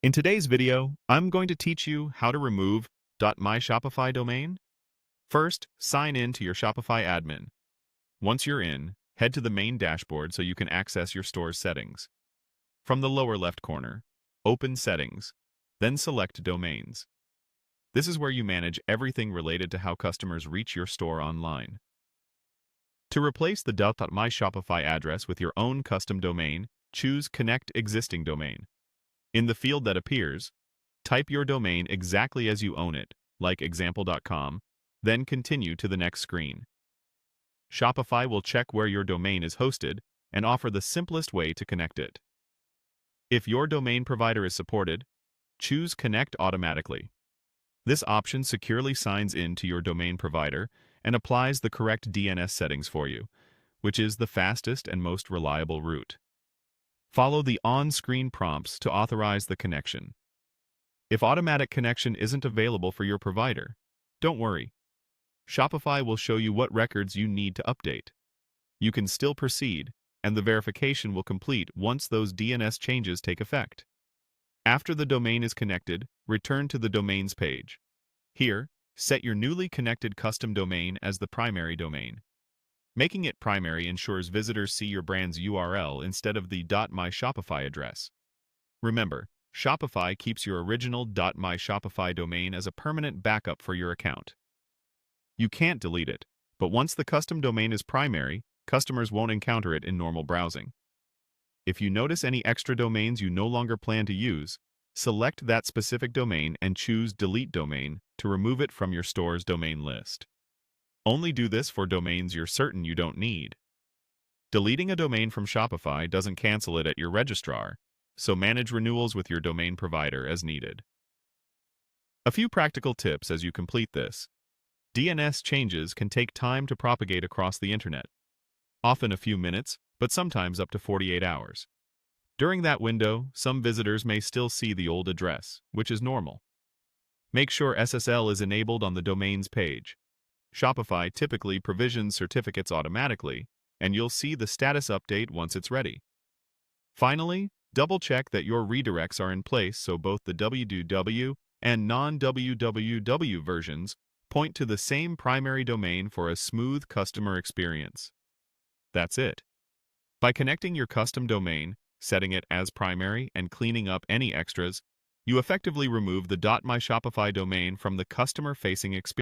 In today's video, I'm going to teach you how to remove .myshopify domain. First, sign in to your Shopify admin. Once you're in, head to the main dashboard so you can access your store's settings. From the lower left corner, open Settings, then select Domains. This is where you manage everything related to how customers reach your store online. To replace the .myshopify address with your own custom domain, choose Connect Existing Domain. In the field that appears, type your domain exactly as you own it, like example.com, then continue to the next screen. Shopify will check where your domain is hosted and offer the simplest way to connect it. If your domain provider is supported, choose Connect Automatically. This option securely signs in to your domain provider and applies the correct DNS settings for you, which is the fastest and most reliable route. Follow the on-screen prompts to authorize the connection. If automatic connection isn't available for your provider, don't worry. Shopify will show you what records you need to update. You can still proceed, and the verification will complete once those DNS changes take effect. After the domain is connected, return to the Domains page. Here, set your newly connected custom domain as the primary domain. Making it primary ensures visitors see your brand's URL instead of the .myshopify address. Remember, Shopify keeps your original .myshopify domain as a permanent backup for your account. You can't delete it, but once the custom domain is primary, customers won't encounter it in normal browsing. If you notice any extra domains you no longer plan to use, select that specific domain and choose Delete Domain to remove it from your store's domain list. Only do this for domains you're certain you don't need. Deleting a domain from Shopify doesn't cancel it at your registrar, so manage renewals with your domain provider as needed. A few practical tips as you complete this. DNS changes can take time to propagate across the internet, often a few minutes, but sometimes up to 48 hours. During that window, some visitors may still see the old address, which is normal. Make sure SSL is enabled on the domains page. Shopify typically provisions certificates automatically, and you'll see the status update once it's ready. Finally, double-check that your redirects are in place so both the www and non-www versions point to the same primary domain for a smooth customer experience. That's it. By connecting your custom domain, setting it as primary, and cleaning up any extras, you effectively remove the .myshopify domain from the customer-facing experience.